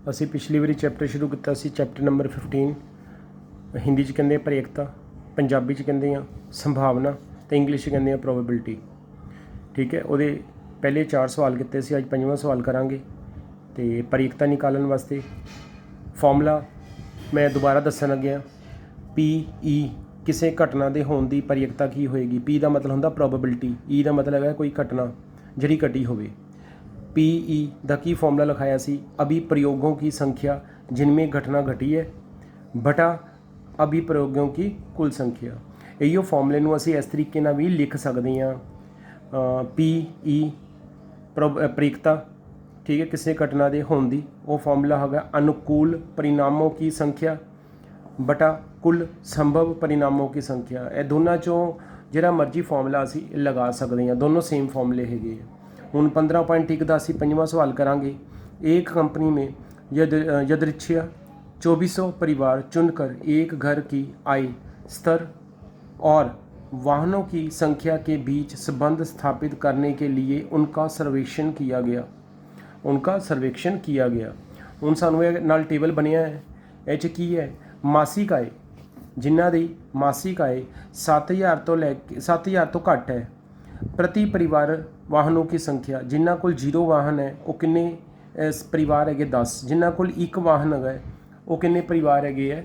ਅਸੀਂ ਪਿਛਲੀ ਵਾਰੀ ਚੈਪਟਰ ਸ਼ੁਰੂ ਕੀਤਾ ਸੀ, ਚੈਪਟਰ ਨੰਬਰ 15। ਹਿੰਦੀ 'ਚ ਕਹਿੰਦੇ ਆ ਪ੍ਰੇਕਤਾ, ਪੰਜਾਬੀ 'ਚ ਕਹਿੰਦੇ ਆ ਸੰਭਾਵਨਾ ਤੇ ਇੰਗਲਿਸ਼ 'ਚ ਕਹਿੰਦੇ ਆ ਪ੍ਰੋਬੇਬਿਲਿਟੀ। ਠੀਕ ਹੈ, ਉਹਦੇ ਪਹਿਲੇ 4 ਸਵਾਲ ਕੀਤੇ ਸੀ, ਅੱਜ 5ਵਾਂ ਸਵਾਲ ਕਰਾਂਗੇ। ਤੇ ਪ੍ਰੇਕਤਾ ਨਿਕਾਲਣ ਵਾਸਤੇ ਫਾਰਮੂਲਾ ਮੈਂ ਦੁਬਾਰਾ ਦੱਸਣ ਲੱਗਿਆ। PE ਕਿਸੇ ਘਟਨਾ ਦੇ ਹੋਣ ਦੀ ਪ੍ਰੇਕਤਾ ਕੀ ਹੋਏਗੀ। P ਦਾ ਮਤਲਬ ਹੁੰਦਾ ਪ੍ਰੋਬੇਬਿਲਿਟੀ, E ਦਾ ਮਤਲਬ ਹੈ ਕੋਈ ਘਟਨਾ ਜਿਹੜੀ ਘਟੀ ਹੋਵੇ। PE ਦਾ ਕੀ फॉर्मूला लिखाया सी, अभिप्रयोगों की संख्या जिनमें घटना घटी है बटा अभिप्रयोगों की कुल संख्या। इहो फॉर्मूले ਨੂੰ ਅਸੀਂ ਇਸ ਤਰੀਕੇ ਨਾਲ ਵੀ ਲਿਖ ਸਕਦੇ ਹਾਂ। PE ਪ੍ਰੇਕਤਾ, ठीक है, किसी घटना ਦੇ ਹੋਣ ਦੀ, ਉਹ फॉर्मूला ਹੈਗਾ अनुकूल परिणामों की संख्या बटा कुल संभव परिणामों की संख्या। ਇਹ ਦੋਨਾਂ ਚੋਂ ਜਿਹੜਾ ਮਰਜ਼ੀ ਫਾਰਮੂਲਾ ਅਸੀਂ ਲਗਾ ਸਕਦੇ ਹਾਂ, ਦੋਨੋਂ सेम फॉर्मूले ਹੈਗੇ। ਹੁਣ 15.1 ਦਾ ਅਸੀਂ 5ਵਾਂ ਸਵਾਲ ਕਰਾਂਗੇ। एक कंपनी में यदृच्छया 2400 परिवार चुनकर एक घर की आय स्तर और वाहनों की संख्या के बीच संबंध स्थापित करने के लिए उनका सर्वेक्षण किया गया। ਹੁਣ ਸਾਨੂੰ ਇਹ ਨਾਲ ਟੇਬਲ ਬਣਿਆ ਹੈ। ਇਹ 'ਚ ਕੀ ਹੈ, ਮਾਸਿਕ ਆਏ, ਜਿਨ੍ਹਾਂ ਦੀ ਮਾਸਿਕ ਆਏ 7000 ਤੋਂ ਲੈ ਕੇ 7000 ਤੋਂ ਘੱਟ ਹੈ। प्रति परिवार वाहनों की संख्या, जिन्हों को 0 वाहन है वो किन्ने परिवार है 10, जिन्हों को 1 वाहन है वो किन्ने परिवार है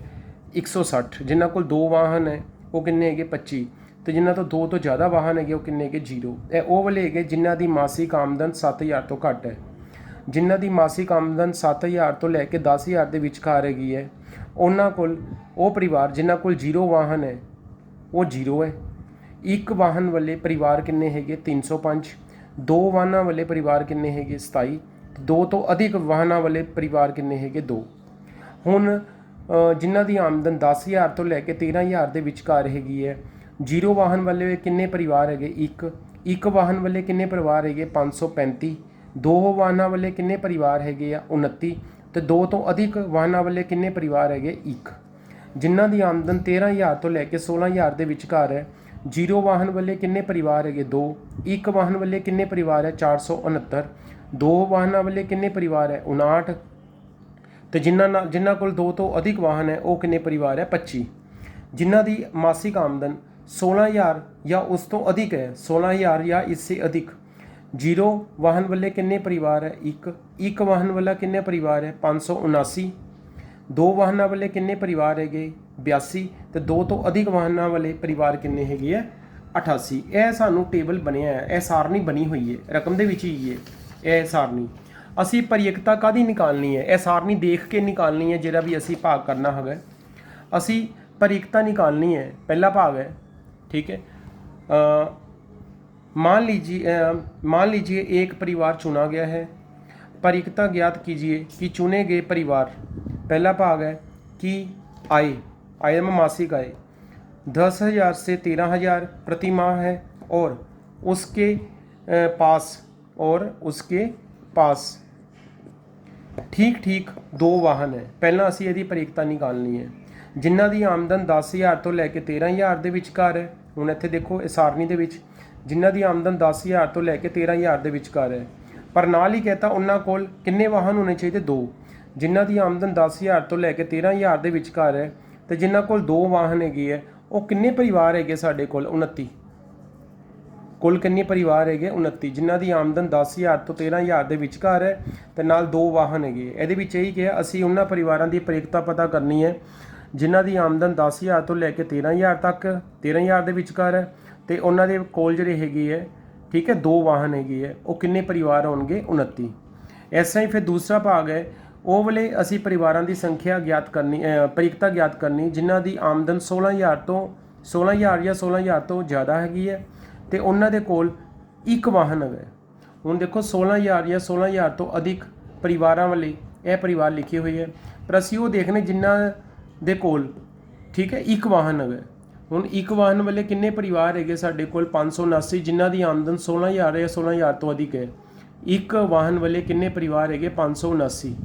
160, जिन्हों को 2 वाहन है वो किन्ने है 25, तो जिन्हों तो 2 तो ज़्यादा वाहन है वो किन्ने है 0। ਇਹ ਉਹ ਵਾਲੇ है जिन्हों की मासिक आमदन 7000 ਤੋਂ ਘੱਟ है। जिन्हों की मासिक आमदन 7000 ਤੋਂ ਲੈ ਕੇ 10000 ਦੇ ਵਿਚਕਾਰ ਹੈਗੀ ਹੈ, ਉਹਨਾਂ ਕੋਲ ਉਹ परिवार जिन्हों को 0 वाहन है वो 0 है। 1 वाहन वाले परिवार किन्ने है 305, 2 वाहनों वाले परिवार किन्ने है 27, 2 तो अधिक वाहनों वाले परिवार किन्ने है 2। हुण जिन्हां दी आमदन 10000 तो लैके 13000 के विचकार हैगी है, 0 वाहन वाले किन्ने परिवार है 1 वाहन वाले किन्ने परिवार है 535, 2 वाहनों वाले किन्ने परिवार है 29, तो 2 तो अधिक वाहनों वाले किन्ने परिवार है 1। जिन्हां दी आमदन 13000 तो लैके 16000 के विचकार है, 0 वाहन वाले किन्ने परिवार है 2, 1 वाहन वाले किन्ने परिवार है 469, 2 वाहनों वाले किन्ने परिवार है 59, तो जिन्हां कोल 2 तो अधिक वाहन है वो किन्ने परिवार है 25। जिन्हां दी मासिक आमदन 16000 या उस तो अधिक है, 16000 या इससे अधिक, 0 वाहन वाले किन्ने परिवार है 1 वाहन वाला किन्ने परिवार है 579, 2 वाहनों वाले किन्ने परिवार है 82, तो 2 तो अधिक वाहनों वाले परिवार किन्ने है 88। यह सानू टेबल बनया है, यह सारनी बनी हुई है, रकम दे विच ही है यह सारनी। असी प्रयेकता कादी निकालनी है, यह सारनी देख के निकालनी है। जिहड़ा भी असी भाग करना है, असी प्रयेकता निकालनी है। पहला भाग है, ठीक है। मान लीजिए एक परिवार चुना गया है। प्रयेकता ज्ञात कीजिए कि चुने गए परिवार, पहला भाग है कि आय में मासिक आय 10,000 से 13,000 प्रति माह है, और उसके पास ठीक 2 वाहन है। पहला असी यदि प्रयेकता निकालनी है। जिन्हां दी आमदन 10,000 तो लैके 13,000 के विचकार है। हुण इत्थे देखो इस सारनी दे विच जिन्हां दी आमदन 10,000 तो लैके 13,000 के विचकार है, पर नाल ही कहता उन्हां कोल किन्ने वाहन होने चाहिए 2। जिन्हां दी आमदन 10,000 तो लैके 13,000 के विचकार है, तो जिन्हां कोल 2 वाहन है वो किन्ने परिवार है साडे कोल 29। कुल किन्ने परिवार है 29, जिन्हां दी आमदन 10,000 तो 13,000 के विचकार है, तो नाल 2 वाहन है। इहदे विच यही कहा असी उन्हां परिवारां दी प्रयेकता पता करनी है जिन्हां दी आमदन 10,000 तो लैके 13,000 तक 13,000 के विचकार है, तो उन्हां दे कोल जिहड़े हैगे है, ठीक है, 2 वाहन है, वो किन्ने परिवार होणगे 29। इस तरह ही फिर दूसरा भाग है, वो वाले असी परिवारों की संख्या ज्ञात करनी, प्रयेकता ज्ञात करनी जिन्हां दी आमदन 16,000 या 16,000 तो ज़्यादा हैगी है, तो उन्हां दे कोल 1 वाहन है। हुण देखो 16,000 या 16,000 तो अधिक परिवारों वाले यह परिवार लिखे हुए है, पर असी वो देखने जिन्हां दे कोल, ठीक है, 1 वाहन है। हुण 1 वाहन वाले किन्ने परिवार है साडे कोल 579, जिन्हां दी आमदन 16,000 या 16,000 तो अधिक है। 1 वाहन वाले किन्ने परिवार है 579,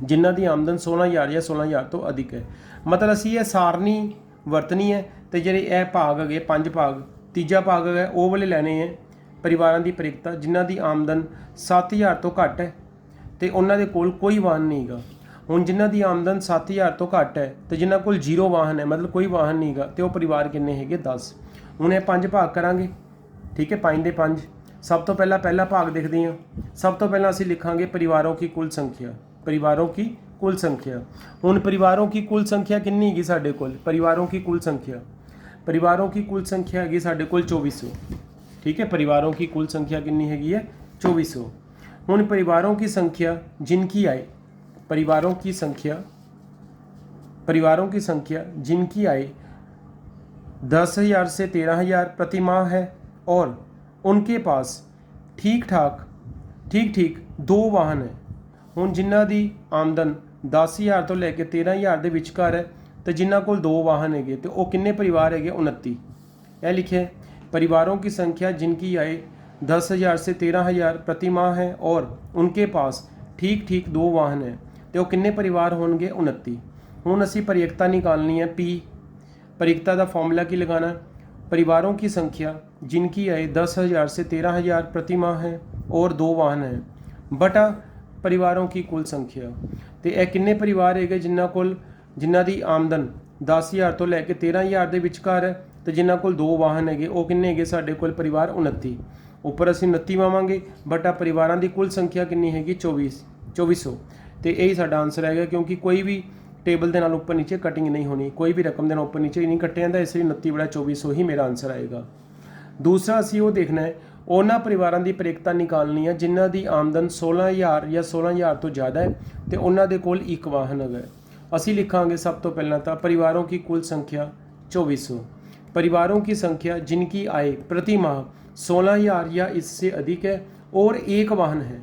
जिन्हां दी आमदन 16,000 या 16,000 तो अधिक है। मतलब असी ये सारनी वरतनी है, तो जिहड़े यह भाग है 5 भाग, तीजा भाग है वो वाले लैने हैं परिवारों की प्रयेकता जिन्हां दी आमदन 7,000 तो घट है, ਤੇ ਉਹਨਾਂ ਦੇ ਕੋਲ ਕੋਈ ਵਾਹਨ ਨਹੀਂ ਹੈਗਾ। ਹੁਣ ਜਿਨ੍ਹਾਂ ਦੀ ਆਮਦਨ 7000 ਤੋਂ ਘੱਟ ਹੈ ਤੇ ਜਿਨ੍ਹਾਂ ਕੋਲ ਜ਼ੀਰੋ ਵਾਹਨ ਹੈ, ਮਤਲਬ ਕੋਈ ਵਾਹਨ ਨਹੀਂ ਹੈਗਾ, ਤੇ ਉਹ ਪਰਿਵਾਰ ਕਿੰਨੇ ਹੈਗੇ 10। ਹੁਣ ਇਹ 5 ਭਾਗ ਕਰਾਂਗੇ, ਠੀਕ ਹੈ, 5 ਦੇ 5। सब तो पहला भाग देखते हैं। सब तो पहला असी लिखांगे परिवारों की कुल संख्या। परिवारों की कुल संख्या। हुण परिवारों की कुल संख्या कितनी हैगी साडे कोल? परिवारों की कुल संख्या हैगी साडे कोल 2400। ठीक है, परिवारों की कुल संख्या कितनी हैगी है? 2400। हुण परिवारों की संख्या जिनकी आय, परिवारों की संख्या जिनकी आय 10,000 से 13,000 प्रति माह है और उनके पास ठीक ठीक 2 वाहन है। ਹੁਣ ਜਿਨ੍ਹਾਂ ਦੀ ਆਮਦਨ 10,000 ਤੋਂ ਲੈ ਕੇ 13,000 ਦੇ ਵਿਚਕਾਰ ਹੈ ਤੇ ਜਿਨ੍ਹਾਂ ਕੋਲ 2 ਵਾਹਨ ਹੈਗੇ ਤੇ ਉਹ ਕਿੰਨੇ ਪਰਿਵਾਰ ਹੈਗੇ? 29। ਇਹ ਲਿਖਿਆ परिवारों की संख्या जिनकी आय 10,000 से 13,000 प्रति माह है और उनके पास ठीक 2 वाहन है ਤੇ ਉਹ ਕਿੰਨੇ ਪਰਿਵਾਰ ਹੋਣਗੇ? 29। ਹੁਣ ਅਸੀਂ ਪਰਿਕਤਾ ਨਿਕਾਲਣੀ ਹੈ P। परीक्षता का फॉर्मूला की लगाना? परिवारों की संख्या जिनकी आय 10,000 से 13,000 प्रति माह है और 2 वाहन है बटा परिवारों की कुल संख्या। तो यह किन्ने परिवार है जिन्हां दी आमदन 10,000 तो लैके 13,000 के विचकार है तो जिन्हां कोल 2 वाहन है वो किन्ने है साडे कोल परिवार 29। उपर असीं 29 पावांगे बटा परिवारों की कुल संख्या कितनी हैगी? 2400। तो यही साडा आंसर है, क्योंकि कोई भी टेबल के नाल उपर नीचे कटिंग नहीं होनी, कोई भी रकम के नाल उपर नीचे नहीं कट्टे जाता, इसलिए 29/2400 ही मेरा आंसर आएगा। दूसरा असी वो देखना है उन्होंने परिवारों की परीक्षता निकालनी है जिन्हों की आमदन 16,000 या 16,000 तो ज़्यादा है तो उन्होंने कोल 1 वाहन है। असी लिखांगे सब तो पहला तो परिवारों की कुल संख्या 2400। परिवारों की संख्या जिनकी आय प्रति माह 16,000 या इससे अधिक है और 1 वाहन है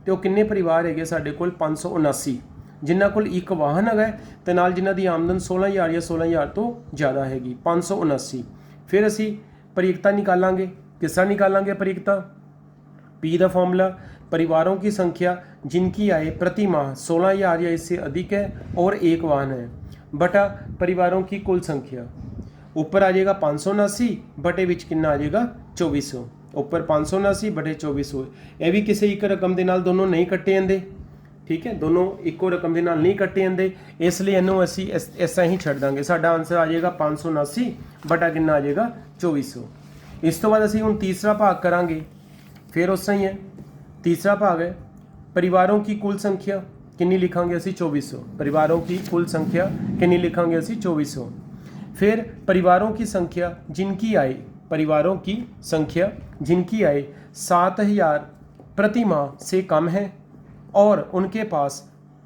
तो किन्ने परिवार है साडे कोल? 579। जिन्हां कोल 1 वाहन है तो नाल जिन्हां दी आमदन 16,000 या 16,000 तो ज़्यादा हैगी 579। फिर असी परीक्षता निकालांगे। किस तरह निकालांगे परीक्षता? P का फॉर्मूला परिवारों की संख्या जिनकी आय प्रति माह 16,000 या इससे अधिक है और 1 वाहन है बटा परिवारों की कुल संख्या। ऊपर आ जाएगा 579 बटे विच कितना आ जाएगा? 2400। ऊपर 579 बटे 2400। यह भी किसी एक रकम के नाल दोनों नहीं कट्टे जाते, ठीक है, दोनों इक्को रकम के नाल नहीं कट्टे जाते, इसलिए इनू असी इस ही छड्ड दांगे। साडा आंसर आ जाएगा 579 बटा कितना आ जाएगा? 2400। इस तो बाद असी हुण तीसरा भाग करांगे, फिर उस ही है। तीसरा भाग है परिवारों की कुल संख्या कितनी लिखांगे असी? 2400। परिवारों की कुल संख्या कितनी लिखांगे असी? 2400। फिर परिवारों की संख्या जिनकी आय, परिवारों की संख्या जिनकी आय 7,000 प्रति माह से कम है और उनके पास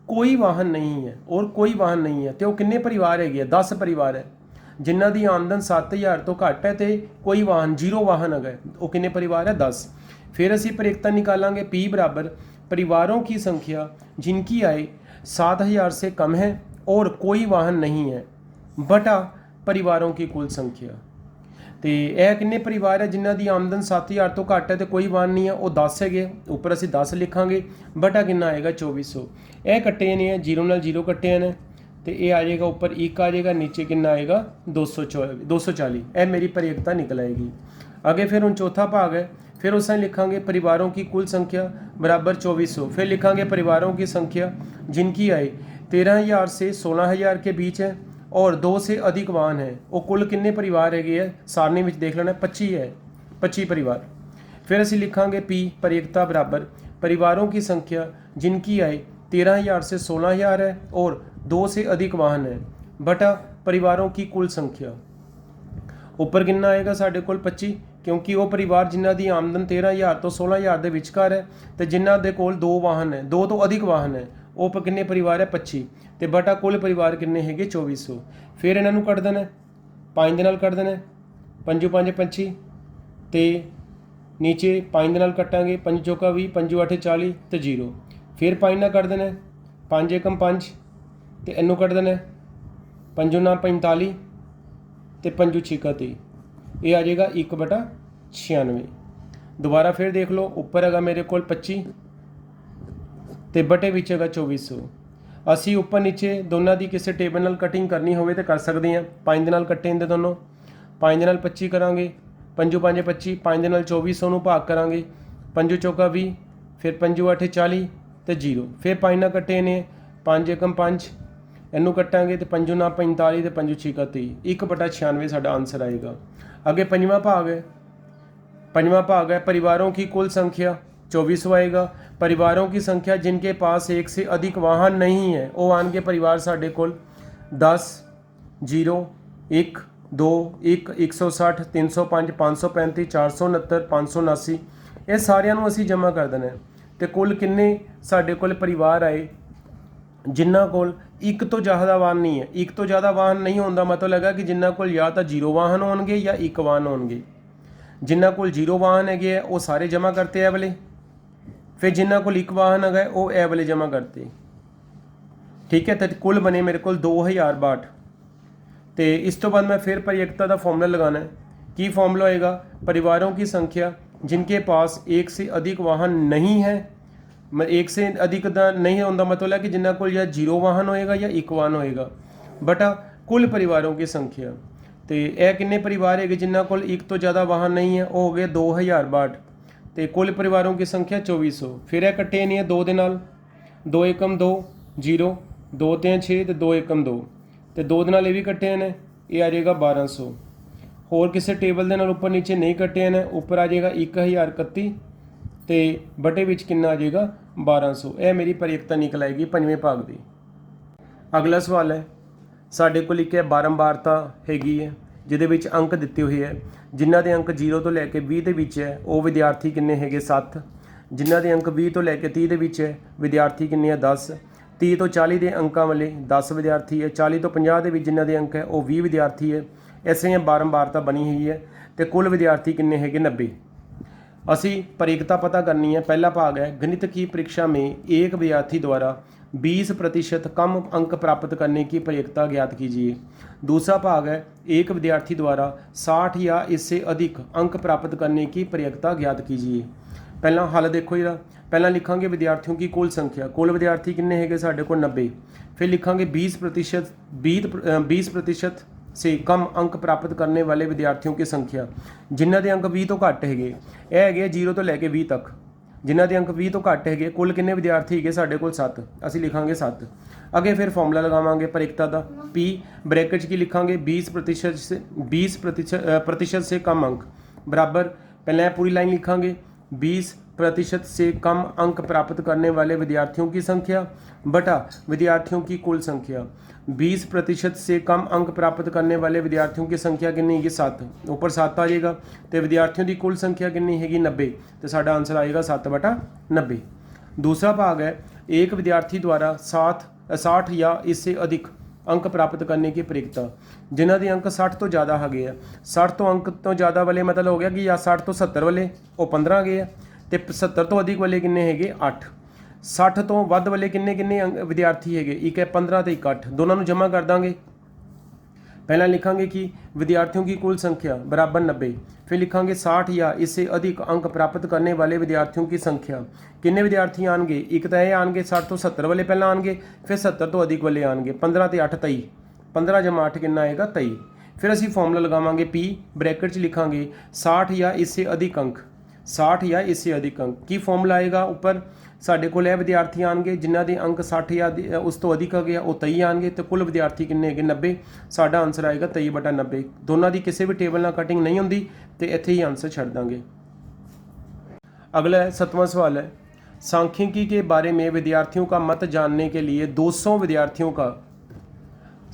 कोई वाहन नहीं है तो वो किन्ने परिवार है? 10 परिवार है। जिन्हां दी आमदन 7,000 तो घट है तो कोई वाहन 0 वाहन है वो किन्ने परिवार है? 10। फिर असी परीक्षता निकालांगे P बराबर परिवारों की संख्या जिनकी आय 7,000 से कम है और कोई वाहन नहीं है बटा परिवारों की कुल संख्या। तो यह किन्ने परिवार है जिन्हां दी आमदन 7,000 तो घट है तो कोई वाहन नहीं है वो 10 है। उपर असी 10 लिखांगे बटा कितना आएगा? 2400। यह कट्टे जाने हैं, 0 नाल 0 कट्टे जाने तो यह आ जाएगा ऊपर 1 आ जाएगा, नीचे कितना आएगा? 240। यह मेरी परीक्षता निकल आएगी। आगे फिर हम चौथा भाग है, फिर उस लिखांगे परिवारों की कुल संख्या बराबर 2400। फिर लिखांगे परिवारों की संख्या जिनकी आय 13,000 से 16,000 के बीच है और 2 से अधिक वाहन है वो कुल किन्ने परिवार है? सारणी में देख लेना 25 है, 25 परिवार। फिर असी लिखांगे P परीक्षता बराबर परिवारों की संख्या जिनकी आय 13,000 से 16,000 है और 2 से अधिक वाहन है बटा परिवारों की कुल संख्या। ऊपर कितना आएगा साढ़े कोल? 25, क्योंकि वो परिवार जिन्हां दी आमदन 13,000 तो 16,000 के विचकार है तो जिन्हां दे कोल 2 वाहन है, 2 तो अधिक वाहन है वो किन्ने परिवार है? 25 तो बटा कुल परिवार किन्ने है? 2400। फिर इन्हों कट देना 5 दे नाल कट देना 5 5 25 तो नीचे 5 दे नाल कटांगे 5 चौका 20, 5 8 40 तो 0। फिर 5 नाल कट देना 5 एकम 5 तो इनू कट देना 5 9 45 तो 5 6 30। ये आ जाएगा 1/96। दोबारा फिर देख लो, उपर है मेरे को 25 तो बटे विच है 2400। असी उपर नीचे दोनों की किसी टेबल नाल कटिंग करनी हो तो कर सकते हैं। 5 दे नाल कट्टे जाते दोनों, 5 दे नाल 25 करांगे, 5 5 25, 5 दे नाल 2400 भाग करांगे, 5 चौका 20, फिर 5 8 40 ਤੇ 0। ਫਿਰ 5 ਨਾਲ ਕੱਟੇ ਨੇ 5 ਏਕਮ 5, ਇਹਨੂੰ ਕੱਟਾਂਗੇ ਤੇ 5 ਨਾਲ 45 ਤੇ 5 6 30, 1/96 ਸਾਡਾ ਆंसर आएगा। आगे पंजवा भाग है। पंजवा भाग है परिवारों की कुल संख्या 2400 आएगा। परिवारों की संख्या जिनके पास एक से अधिक वाहन नहीं है वो आनगे परिवार साढ़े कोल 10 0 1 2 1 160 305 535 469 579 ਇਹ ਸਾਰਿਆਂ ਨੂੰ ਅਸੀਂ ਜਮ੍ਹਾਂ ਕਰ ਦੇਣਾ ਤੇ ਕੁੱਲ ਕਿੰਨੇ ਸਾਡੇ ਕੋਲ ਪਰਿਵਾਰ ਆਏ ਜਿਨ੍ਹਾਂ ਕੋਲ ਇੱਕ ਤੋਂ ਜ਼ਿਆਦਾ ਵਾਹਨ ਨਹੀਂ ਹੈ। ਇੱਕ ਤੋਂ ਜ਼ਿਆਦਾ ਵਾਹਨ ਨਹੀਂ ਹੋਣ ਦਾ ਮਤਲਬ ਹੈਗਾ ਕਿ ਜਿਨ੍ਹਾਂ ਕੋਲ ਜਾਂ ਤਾਂ 0 ਵਾਹਨ ਹੋਣਗੇ ਜਾਂ 1 ਵਾਹਨ ਹੋਣਗੇ। ਜਿਨ੍ਹਾਂ ਕੋਲ 0 ਵਾਹਨ ਹੈਗੇ ਆ ਉਹ ਸਾਰੇ ਜਮ੍ਹਾਂ ਕਰਤੇ ਇਹ ਵਾਲੇ, ਫਿਰ ਜਿਨ੍ਹਾਂ ਕੋਲ 1 ਵਾਹਨ ਹੈਗਾ ਉਹ ਇਹ ਵਾਲੇ ਜਮ੍ਹਾਂ ਕਰਤੇ। ਠੀਕ ਹੈ, ਤਾਂ ਕੁੱਲ ਬਣੇ ਮੇਰੇ ਕੋਲ 2062। ਤੇ ਇਸ ਤੋਂ ਬਾਅਦ ਮੈਂ ਫਿਰ परियकता ਦਾ ਫਾर्मूला लगाना है। की फॉर्मूला होएगा परिवारों की संख्या जिनके पास एक से अधिक वाहन नहीं है। एक से अधिक का नहीं होता मतलब है कि जिन्होंने कोल या 0 वाहन होएगा या 1 वाहन होएगा बटा कुल परिवारों की संख्या। तो यह किन्ने परिवार है जिन्होंने कोल एक तो ज़्यादा वाहन नहीं है वो हो गए 2062 तो कुल परिवारों की संख्या 2400। फिर यह कट्टे नहीं है 2 दे नाल 2 एकम 2 0 2 3 6 तो 2 एकम 2 तो 2 दे नाल ये भी कट्टे ने ये आ जाएगा 1200। होर किसी टेबल के नाल उपर नीचे नहीं कट्टे ने उपर आ जाएगा 1031 तो बटे विच कितना आ जाएगा 1200। यह मेरी परियकता निकल आएगी पंजवें भाग की। अगला सवाल है साढ़े कोल एक बारंबारता हैगी है जिहदे विच अंक दिते हुए है जिन्हां दे अंक 0 तो लैके 20 के विच है वो विद्यार्थी किन्ने हैगे 7। जिन्हां दे अंक 20 तो लैके 30 के विच है विद्यार्थी किन्ने 10। 30 तो 40 के अंकों वाले 10 विद्यार्थी है। 40 तो 50 के जिन्हां दे अंक है वो 20 विद्यार्थी है। इस तरह बारंबारता बनी हुई है तो कुल विद्यार्थी किन्ने हैगे 90। असी परियकता पता करनी है। पहला भाग है गणित की परीक्षा में एक विद्यार्थी द्वारा 20% कम अंक प्राप्त करने की परियकता ज्ञात कीजिए। दूसरा भाग है एक विद्यार्थी द्वारा 60 या इससे अधिक अंक प्राप्त करने की परियकता ज्ञात कीजिए। पहला हल देखो जरा, पहला लिखांगे विद्यार्थियों की कुल संख्या। कुल विद्यार्थी किन्ने हैगे साढ़े को 90। फिर लिखांगे 20% से कम अंक प्राप्त करने वाले विद्यार्थियों की संख्या जिन्हां दे अंक 20 तो घट है। यह है 0 तो लैके 20 तक जिन्हां दे अंक 20 तो घट है। कुल किन्ने विद्यार्थी है साढ़े कोल 7। असी लिखांगे 7। अगे फिर फॉर्मूला लगावांगे परियकता का पी ब्रैकेट की लिखांगे 20% से कम अंक बराबर पहले पूरी लाइन लिखांगे 20% से कम अंक प्राप्त करने वाले विद्यार्थियों की संख्या बटा विद्यार्थियों की कुल संख्या। 20% से कम अंक प्राप्त करने वाले विद्यार्थियों की संख्या कितनी है 7। ऊपर 7 आ जाएगा तो विद्यार्थियों की कुल संख्या कितनी है 90 तो साडा आंसर आएगा 7/90। दूसरा भाग है एक विद्यार्थी द्वारा 60 या इससे अधिक अंक प्राप्त करने की परियकता जिन्हों के अंक 60 तो ज़्यादा है। 60 तो अंक तो ज़्यादा वाले मतलब हो गया कि या 60 तो 70 वाले वो 15 गए तो 70 तो अधिक वाले किन्ने है 8। 60 तो वध वाले किन्ने किन्ने विद्यार्थी है एक है 15 तो 1 8 दोनों को जमा कर देंगे। पहला लिखांगे कि विद्यार्थियों की कुल संख्या बराबर 90। फिर लिखांगे 60 या इससे अधिक अंक प्राप्त करने वाले विद्यार्थियों की संख्या किन्ने विद्यार्थी आएंगे एक तो यह आएंगे 60 तो 70 वाले पहला आएंगे फिर 70 तो अधिक वाले आएंगे 15 तो 8 23 15 जमा 8 कितना आएगा 23। फिर असी फॉर्मूला लगावांगे पी ब्रैकेट लिखांगे 60 या इससे अधिक अंक 60 या इससे अधिक अंक की फॉर्मूला आएगा ऊपर साढ़े को विद्यार्थी आएंगे जिन्हों के अंक 60 या उस तो अधिक है वो 23 आएंगे तो कुल विद्यार्थी किन्ने है 90। साडा आंसर आएगा 23/90। दोनों की किसी भी टेबल ना कटिंग नहीं होंगी तो इत्थे ही आंसर छड़ देंगे। अगला है 7वां सवाल है सांख्यिकी के बारे में विद्यार्थियों का मत जानने के लिए 200 विद्यार्थियों का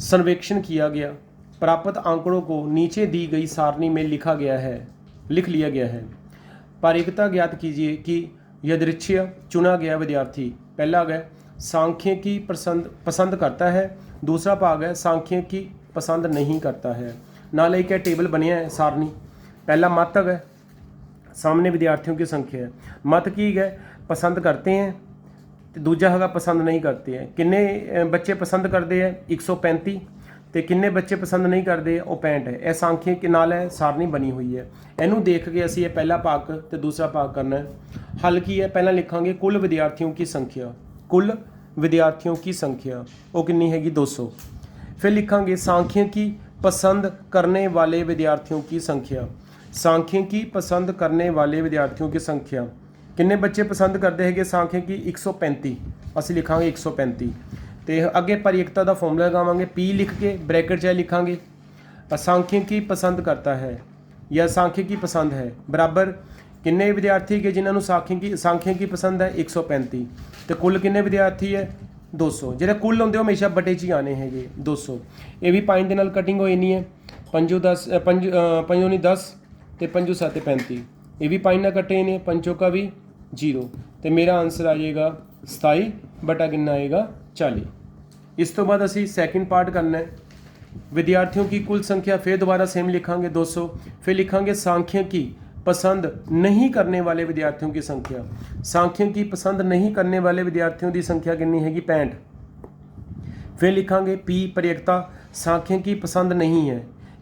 सर्वेक्षण किया गया। प्राप्त आंकड़ों को नीचे दी गई सारणी में लिख लिया गया है। परियकता ज्ञात कीजिए कि यादृच्छिक चुना गया विद्यार्थी पहला है सांख्यिकी पसंद करता है। दूसरा भाग है सांख्यिकी पसंद नहीं करता है। नाल एक टेबल बनिया है सारणी। पहला मत है सामने विद्यार्थियों की संख्या है। मत की है पसंद करते हैं तो दूजा है पसंद नहीं करते हैं। किन्ने बच्चे पसंद करते हैं 135 तो किन्ने बच्चे पसंद नहीं करते वो 65 है। यह सांख्यिकी नाल है सारणी बनी हुई है। इनू देख के असी पहला भाग तो दूसरा भाग करना है। हल की है पहला लिखांगे कुल विद्यार्थियों की संख्या। कुल विद्यार्थियों की संख्या वो कितनी हैगी 200। फिर लिखांगे सांख्यिकी पसंद करने वाले विद्यार्थियों की संख्या। सांख्यिकी पसंद करने वाले विद्यार्थियों की संख्या किन्ने बच्चे पसंद करते हैं सांख्यिकी 135 ਅਸੀਂ लिखांगे 135 तो अगे परियकता का फॉर्मूला लगावांगे P लिख के ब्रैकेट 'ਚ लिखांगे सांख्यिकी पसंद करता है या सांख्यिकी पसंद है बराबर किन्ने विद्यार्थी है जिन्होंने सांख्यिकी पसंद है 135 तो कुल किन्ने विद्यार्थी है 200 जो कुल होंगे हमेशा बटे 'ਚ ही आने हैं 200 ये भी 5 के नाल कटिंग हो जानी है 5 10 5 5 10 तो 5 7 35 ये भी 5 ना कटे ने 5 का भी 0 तो मेरा आंसर आ जाएगा 27 बटा कितना आएगा 40। इस तो बाद असी सैकेंड पार्ट करना है विद्यार्थियों की कुल संख्या फिर दोबारा सेम लिखांगे 200 फिर लिखांगे सांख्यिकी पसंद नहीं करने वाले विद्यार्थियों की संख्या सांख्यिकी पसंद नहीं करने वाले विद्यार्थियों की संख्या कितनी हैगी 65 फिर लिखांगे P परियकता सांख्यिकी पसंद नहीं है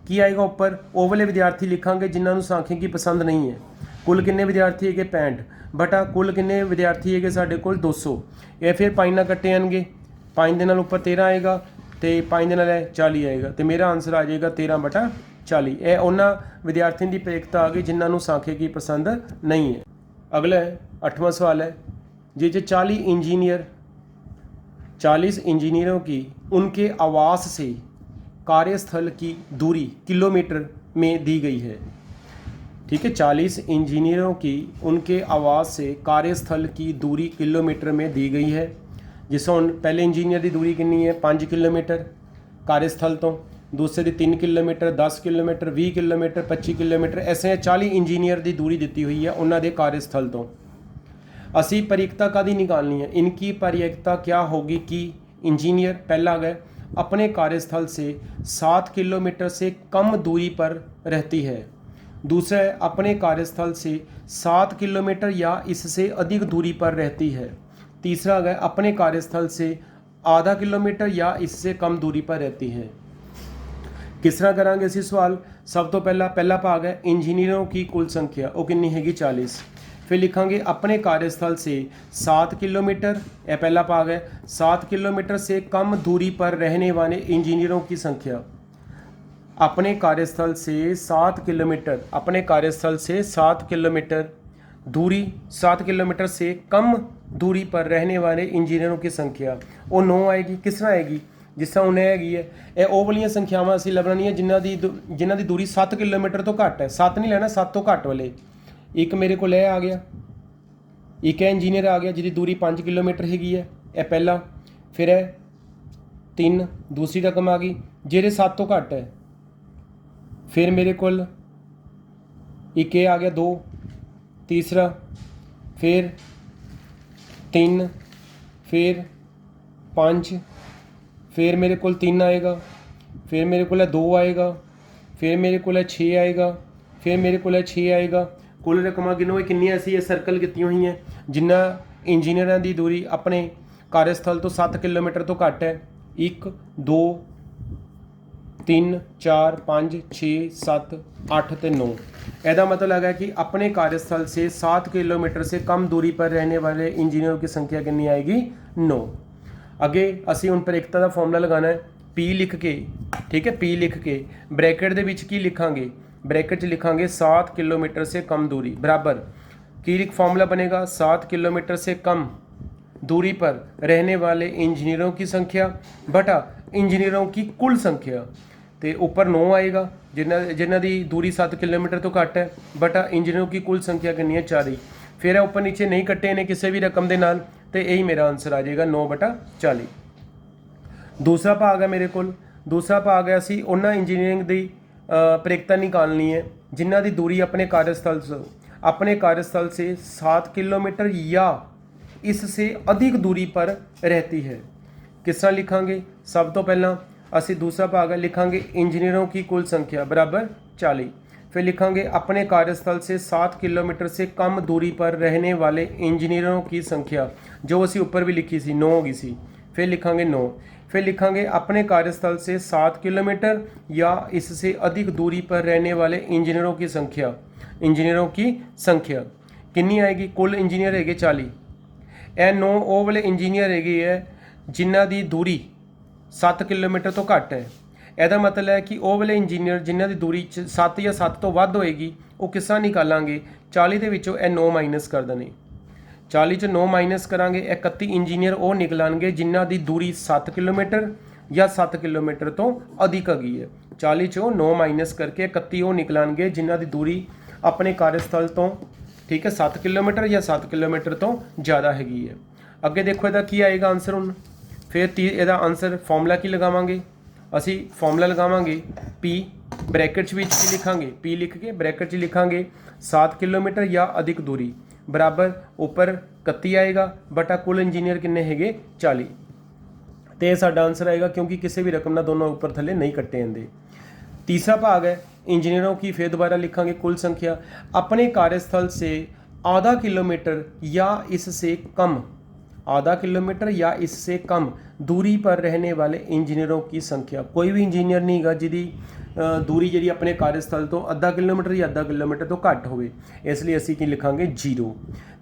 की आएगा ऊपर वो वाले विद्यार्थी लिखांगे जिन्होंने सांख्यिकी पसंद नहीं है कुल किन्ने विद्यार्थी है 65 बटा कुल किन्ने विद्यार्थी है साढ़े कोल 200 ये फिर 5 ना कट्टे आएंगे 5 के नाल ऊपर 13 आएगा तो 5 के नाल 40 आएगा तो मेरा आंसर आ जाएगा 13 बटा 40। ये उन्होंने विद्यार्थियों की परियकता आ गई जिन्होंने सांख्यिकी पसंद नहीं है। अगला है 8वां सवाल है जी 40 इंजीनियरों की उनके आवास से कार्यस्थल की दूरी किलोमीटर में दी गई है। ठीक है 40 इंजीनियरों की उनके आवास से कार्यस्थल की दूरी किलोमीटर में दी गई है जिस हम पहले इंजीनियर की दूरी कितनी है 5 किलोमीटर कार्यस्थल तो दूसरे की 3 किलोमीटर 10 किलोमीटर 20 किलोमीटर 25 किलोमीटर ऐसे 40 इंजीनियर की दूरी दी हुई है उन्होंने कार्यस्थल तो असी परियकता कदी निकालनी है इनकी परियकता क्या होगी कि इंजीनियर पहला गए अपने कार्यस्थल से 7 किलोमीटर से कम दूरी पर रहती है दूसरा अपने कार्यस्थल से 7 किलोमीटर या इससे अधिक दूरी पर रहती है तीसरा है अपने कार्यस्थल से आधा किलोमीटर या इससे कम दूरी पर रहती है। किस तरह करांगे इसी सवाल सब तो पहला भाग है इंजीनियरों की कुल संख्या वो कितनी हैगी 40 फिर लिखांगे अपने कार्यस्थल से 7 किलोमीटर यह पहला भाग है 7 किलोमीटर से कम दूरी पर रहने वाले इंजीनियरों की संख्या अपने कार्यस्थल से 7 किलोमीटर अपने कार्यस्थल से 7 किलोमीटर दूरी 7 किलोमीटर से कम दूरी पर रहने वाले इंजीनियरों की संख्या वो 9 आएगी किस तरह आएगी जिस तरह उन्हें हैगी है ये वो वाली संख्यावां असीं लभनी है जिन्हां दी दूरी 7 किलोमीटर तो घट है 7 नहीं लेना 7 तो घट वाले एक मेरे को आ गया एक है इंजीनियर आ गया जिसकी दूरी 5 किलोमीटर हैगी है यह पहला फिर है 3 दूसरी रकम आ गई जेरे 7 तो घट है फिर मेरे को एक आ गया 2 तीसरा फिर 3 फिर 5 फिर मेरे को 3 आएगा फिर मेरे को 2 आएगा फिर मेरे को 6 आएगा फिर मेरे को 6 आएगा कुल रकम गिनो किन्नी ऐसी सर्कल की हुई हैं जिन्ना इंजीनियरों की दूरी अपने कार्यस्थल तो 7 किलोमीटर तो घट है 1 2 3 4 5 6 7 8 तो 9 ऐसा मतलब है कि अपने कार्यस्थल से 7 किलोमीटर से कम दूरी पर रहने वाले इंजीनियरों की संख्या कितनी आएगी 9। अगे असी उन पर एकता का फॉर्मूला लगाना है P लिख के ठीक है P लिख के ब्रैकेट दे विच की लिखांगे ब्रैकेट च लिखांगे 7 किलोमीटर से कम दूरी बराबर की फॉर्मूला बनेगा 7 किलोमीटर से कम दूरी पर रहने वाले इंजीनियरों की संख्या बटा इंजीनियरों की कुल संख्या तो ऊपर 9 आएगा जिन्हों की दूरी 7 किलोमीटर तो घट है बटा इंजीनियरों की कुल संख्या कितनी है 40 फिर ऊपर नीचे नहीं कट्टे ने किसी भी रकम के नाल तो यही मेरा आंसर आ जाएगा 9 बटा 40। दूसरा भाग है मेरे को दूसरा भाग है असी उन्होंने इंजीनियरिंग की परियकता निकालनी है जिन्हों की दूरी अपने कार्यस्थल से 7 किलोमीटर या इससे अधिक दूरी पर रहती है। किस तरह लिखांगे सब तो पहला असी दूसरा भाग है लिखांगे इंजीनियरों की कुल संख्या बराबर 40 फिर लिखांगे अपने कार्यस्थल से 7 किलोमीटर से कम दूरी पर रहने वाले इंजीनियरों की संख्या जो असी ऊपर भी लिखी सी 9 होगी सी फिर लिखांगे 9 फिर लिखांगे अपने कार्यस्थल से 7 किलोमीटर या इससे अधिक दूरी पर रहने वाले इंजीनियरों की संख्या कितनी आएगी कुल इंजीनियर है 40 ए 9 वो वाले इंजीनियर है जिन्हों की दूरी 7 किलोमीटर तो घट है यदा मतलब है कि वो वाले इंजीनियर जिन्हों की दूरी 7 या 7 तो वध होएगी वो किस तरह निकालांगे 40 के विचों 9 माइनस कर देने 40 ਚ 9 ਮਾਈਨਸ ਕਰਾਂਗੇ 31 ਇੰਜੀਨੀਅਰ ਉਹ ਨਿਕਲਣਗੇ ਜਿਨ੍ਹਾਂ ਦੀ ਦੂਰੀ 7 ਕਿਲੋਮੀਟਰ ਜਾਂ 7 ਕਿਲੋਮੀਟਰ ਤੋਂ अधिक ਹੈਗੀ ਹੈ। 40 ਚੋਂ 9 ਮਾਈਨਸ ਕਰਕੇ 31 ਉਹ ਨਿਕਲਣਗੇ ਜਿਨ੍ਹਾਂ ਦੀ ਦੂਰੀ ਆਪਣੇ ਕਾਰਜਸਥਲ ਤੋਂ ਠੀਕ ਹੈ 7 ਕਿਲੋਮੀਟਰ ਜਾਂ 7 ਕਿਲੋਮੀਟਰ ਤੋਂ ਜ਼ਿਆਦਾ ਹੈਗੀ ਹੈ। ਅੱਗੇ ਦੇਖੋ ਇਹਦਾ ਕੀ ਆਏਗਾ ਆਨਸਰ ਹੁਣ। ਫਿਰ ਇਹਦਾ ਆਨਸਰ ਫਾਰਮੂਲਾ ਕੀ ਲਗਾਵਾਂਗੇ ਅਸੀਂ। ਫਾਰਮੂਲਾ ਲਗਾਵਾਂਗੇ P ब्रैकेट ਵਿੱਚ ਕੀ ਲਿਖਾਂਗੇ P ਲਿਖ ਕੇ ब्रैकेट 'ਚ ਲਿਖਾਂਗੇ 7 किलोमीटर या अधिक दूरी बराबर ऊपर 31 आएगा बटा कुल इंजीनियर किन्ने हैगे 40 तो यह साडा आंसर आएगा क्योंकि किसी भी रकम ना दोनों ऊपर थले नहीं कट्टे जाते। तीसरा भाग है इंजीनियरों की, फिर दोबारा लिखांगे कुल संख्या अपने कार्यस्थल से आधा किलोमीटर या इससे कम, आधा किलोमीटर या इससे कम दूरी पर रहने वाले इंजीनियरों की संख्या। कोई भी इंजीनियर नहीं गा जिहदी दूरी जी अपने कार्यस्थल तो आधा किलोमीटर या आधा किलोमीटर तो घट हो, इसलिए असी की लिखांगे 0।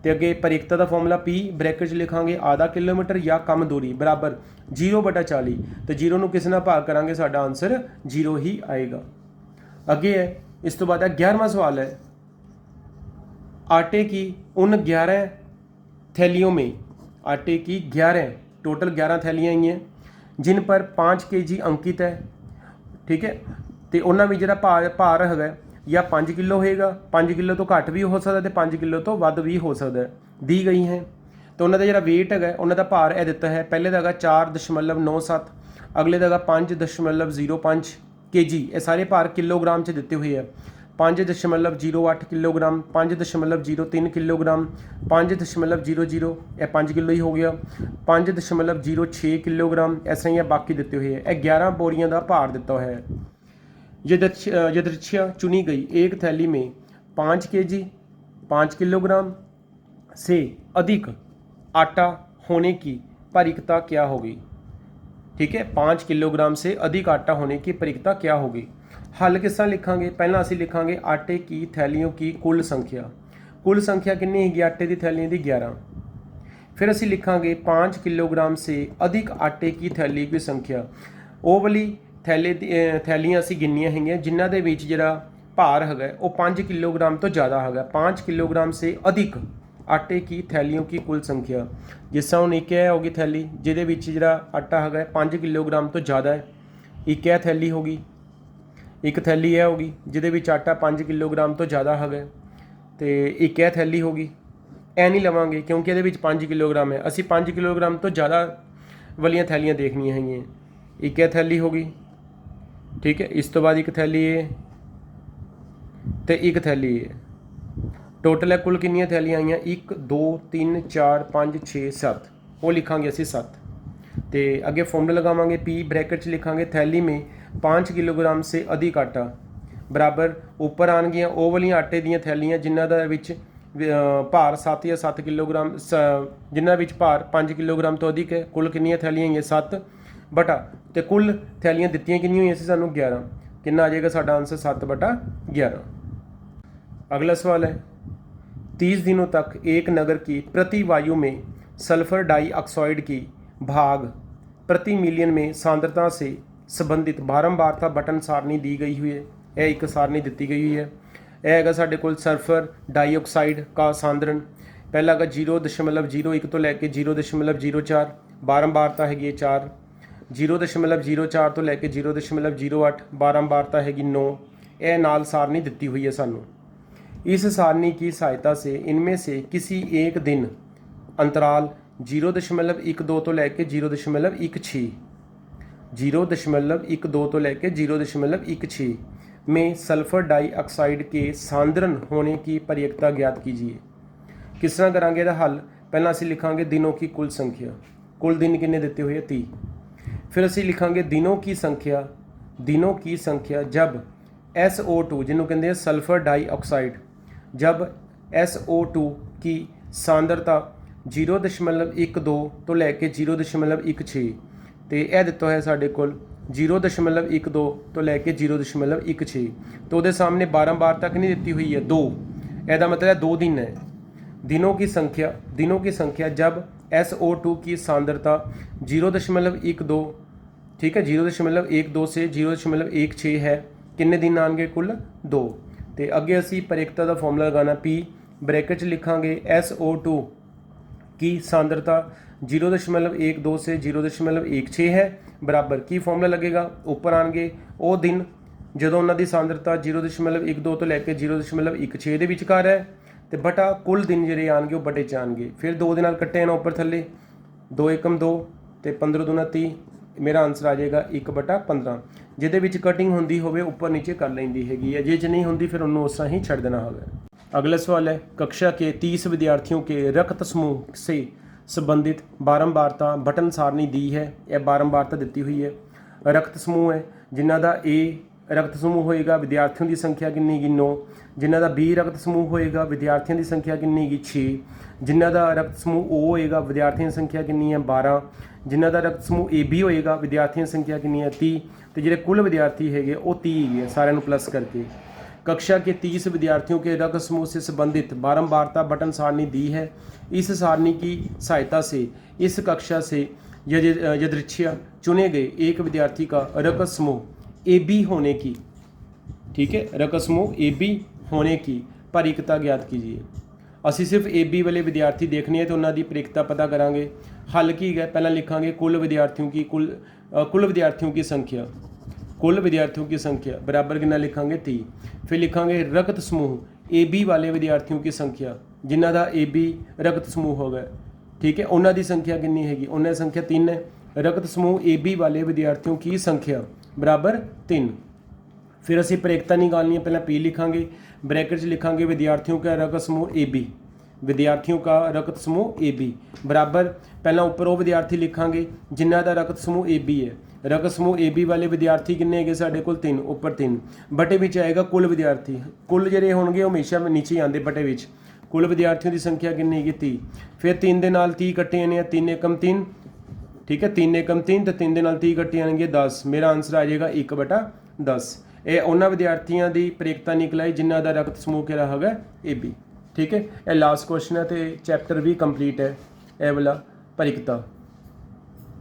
तो अगे परिकता का फॉर्मूला P ब्रैकेट च लिखांगे आधा किलोमीटर या कम दूरी बराबर 0 बटा 40 तो 0 ਨੂੰ किस नाल भाग करांगे साडा आंसर 0 ही आएगा। अगे है इस तो बाद 11वां सवाल है आटे की उन 11 थैलियों में, आटे की 11 टोटल 11 थैलियाँ ही हैं जिन पर 5 kg अंकित है ठीक है। तो उन्होंने भी जो भार है या 5 किलो होएगा, 5 किलो तो घट भी हो सकता है 5 किलो तो वध भी हो सकता है दी गई है। तो उन्होंने जो वेट है उन्होंने भार यह दिता है पहले का 4.97, अगले का 5.05 kg, ये सारे भार किलोग्राम च दिते हुए है। 5.08 किलोग्राम, 5.03 किलोग्राम, 5.00 यह 5 किलो ही हो गया, 5.06 किलोग्राम, इस तरह बाकी दिते हुए है। यह 11 बोरियां का भार दिता है। यदृच्छा चुनी गई एक थैली में 5 kg 5 किलोग्राम से अधिक आटा होने की परिकता क्या होगी ठीक है। 5 किलोग्राम से अधिक आटा होने की परिकता क्या होगी। हल किस तरह लिखांगे, पहला असी लिखांगे आटे की थैलियों की कुल संख्या। कुल संख्या कितनी हैगी आटे की थैलियों की 11। फिर असी लिखांगे 5 किलोग्राम से अधिक आटे की थैली की संख्या। वो वाली थैलियां असी गिनिया हैं जिन्हों के बीच जो भार है वो 5 किलोग्राम तो ज़्यादा है। 5 किलोग्राम से अधिक आटे की थैलियों की कुल संख्या, जिस तरह हम एक होगी थैली जिहदे विच जिहड़ा आटा है 5 किलोग्राम तो ज़्यादा है, एक थैली होगी, एक थैली यह होगी जिहदे विच आटा 5 किलोग्राम तो ज़्यादा है, तो एक थैली होगी। ऐ नहीं लवांगे क्योंकि ये 5 किलोग्राम है, असी 5 किलोग्राम तो ज़्यादा वालियां थैलियां देखनियां हैं। एक थैली होगी ठीक है, इस तो बाद एक थैली है तो एक थैली है। टोटल है कुल कितनी थैलियां आईयां 1 2 3 4 5 6 7, वो लिखांगे असी 7। तो अगे फॉर्मूला लगावांगे P ब्रैकेट च लिखांगे थैली में 5 किलोग्राम से अधिक आटा बराबर ऊपर आनगियां वो वाली आटे दी थैलियां जिन्हां दा विच भार 7 या 7 किलोग्राम जिन्हां विच भार 5 किलोग्राम तो अधिक है। कुल कितनी थैलियां आईयां 7 बटा तो कुल थैलियां दित्तियां कितनी हुई सी सानू 11, कितना आ जाएगा साडा आंसर 7 बटा 11। अगला सवाल है 30 दिनों तक एक नगर की प्रति वायु में सल्फर डाइऑक्साइड की भाग प्रति मिलियन में सांद्रता से संबंधित बारंबारता बटन सारणी दी गई हुई है। यह एक सारणी दी गई हुई है। यह है साढ़े को सल्फर डाइऑक्साइड का सांद्रण पहला है 0.01 तो लैके 0.04, बारंबारता हैगी 4, 0.04 तो लैके 0.08, बारंबारता हैगी 9। यह नाल सारणी दी हुई है सानू। इस सारणी की सहायता से इनमें से किसी एक दिन अंतराल 0.12 तो लैके 0.16, 0.12 तो लैके 0.16 में सल्फर डाइऑक्साइड के सांद्रण होने की प्रयिकता ज्ञात कीजिए। किस तरह करांगे इसका हल, पहला असी लिखांगे दिनों की कुल संख्या, कुल दिन कितने दिते हुए 30। फिर असी लिखांगे दिनों की संख्या जब SO2 जिन्हों कहते हैं सल्फर डाइऑक्साइड, जब SO2 की सांद्रता 0.12 तो लैके 0.16, तो यह दिता है साढ़े को 0.12 तो लैके 0.16, तो वो सामने बारंबारता कितनी दी हुई है 2, यदा मतलब 2 दिन है। दिनों की संख्या जब SO2 की सांद्रता 0.12 ठीक है 0.12 से 0.16 है, किन्ने दिन आएंगे कुल 2। तो अगे असी प्रयिकता का फॉर्मूला लगाना P ब्रैकेट च लिखांगे SO2 की सांद्रता 0.12 से 0.16 है बराबर की फॉर्मूला लगेगा ऊपर आएंगे ਉਹ दिन ਜਦੋਂ ਉਹਨਾਂ ਦੀ सांद्रता 0.12 ਤੋਂ ਲੈ ਕੇ 0.16 ਦੇ ਵਿਚਕਾਰ ਹੈ ਤੇ ਬਟਾ ਕੁੱਲ ਦਿਨ ਜਿਹੜੇ ਆਣਗੇ ਉਹ ਬਟੇ ਚ ਆਣਗੇ। ਫਿਰ 2 ਦੇ ਨਾਲ ਕੱਟੇ ਨਾ ਉੱਪਰ ਥੱਲੇ 2 ਏਕਮ 2 ਤੇ 15 ਦੂਣਾ 30 ਮੇਰਾ ਆਨਸਰ ਆ ਜਾਏਗਾ 1/15 ਜਿਹਦੇ ਵਿੱਚ ਕਟਿੰਗ ਹੁੰਦੀ ਹੋਵੇ ਉੱਪਰ ਨੀਚੇ ਕਰ ਲੈਂਦੀ ਹੈਗੀ ਹੈ, ਜੇ ਚ ਨਹੀਂ ਹੁੰਦੀ ਫਿਰ ਉਹਨੂੰ ਉਸ ਤਰ੍ਹਾਂ ਹੀ ਛੱਡ ਦੇਣਾ होगा। अगला सवाल है कक्षा के 30 विद्यार्थियों के रक्त समूह से संबंधित बारंबारता बटन सारणी दी है, यह बारंबारता दी हुई है। रक्त समूह है जिन्हों का ए रक्त समूह होएगा विद्यार्थियों की संख्या कितनी हैगी 9, जिन्हों का बी रक्त समूह होएगा विद्यार्थियों की संख्या कितनी हैगी 6, जिन्हों का रक्त समूह ओ होएगा विद्यार्थियों की संख्या कितनी है 12, जिन्हों का रक्त समूह ए बी होएगा विद्यार्थियों की संख्या कितनी है 30 तो जो कुल विद्यार्थी है वो 30 है सारे प्लस करके। कक्षा के 30 विद्यार्थियों के रक्त समूह से संबंधित बारंबारता बटन सारणी दी है। इस सारणी की सहायता से इस कक्षा से यदृच्छया चुने गए एक विद्यार्थी का रक्त समूह ए बी होने की, ठीक है, रक्त समूह ए बी होने की परिकता ज्ञात कीजिए। ਅਸੀਂ सिर्फ ए बी वाले विद्यार्थी देखने हैं तो उन्होंने परिकता पता करांगे। हल की है पहला लिखांगे कुल विद्यार्थियों की कुल विद्यार्थियों की संख्या, कुल विद्यार्थियों की संख्या बराबर कितना लिखांगे 30। फिर लिखांगे रक्त समूह ए बी वाले विद्यार्थियों की संख्या जिन्हों का ए बी रक्त समूह होगा, ठीक है, उन्हों की संख्या कितनी हैगी, उन्होंने संख्या 3 है। रक्त समूह ए बी वाले विद्यार्थियों की संख्या बराबर 3। फिर असी परिकता निकालनी है, पहले पी लिखांगे ब्रैकेट च लिखांगे विद्यार्थियों का रक्त समूह ए बी, विद्यार्थियों का रक्त समूह ए बी बराबर पहला ऊपर वो विद्यार्थी लिखांगे जिन्हों का रक्त समूह ए बी है। रक्त समूह ए बी वाले विद्यार्थी किन्ने है साढ़े कोल 3 ऊपर 3 बटे विच आएगा कुल विद्यार्थी, कुल ਜਿਹੜੇ होणगे हमेशा नीचे आते बटे विच। कुल विद्यार्थियों की संख्या किन्नी है 30। फिर 3 ਦੇ ਨਾਲ 30 ਕੱਟੇ ਜਾਣੇ ਆ 3 ਏਕਮ 3, ठीक है, 3 ਏਕਮ 3 ਤੇ 3 ਦੇ ਨਾਲ 30 ਕੱਟੇ ਜਾਣਗੇ 10। ਮੇਰਾ ਆਨਸਰ ਆ ਜਾਏਗਾ 1/10। ਇਹ ਉਹਨਾਂ ਵਿਦਿਆਰਥੀਆਂ ਦੀ ਪ੍ਰੀਕਤਾ ਨਿਕਲਾਈ ਜਿਨ੍ਹਾਂ ਦਾ ਰਕਤ ਸਮੂਹ ਕਿਹੜਾ ਹੈਗਾ ਏ ਬੀ, ਠੀਕ ਹੈ। ਇਹ ਲਾਸਟ ਕੁਐਸਚਨ ਹੈ ਤੇ ਚੈਪਟਰ ਵੀ ਕੰਪਲੀਟ ਹੈ ਇਹ ਵਾਲਾ ਪ੍ਰੀਕਤਾ।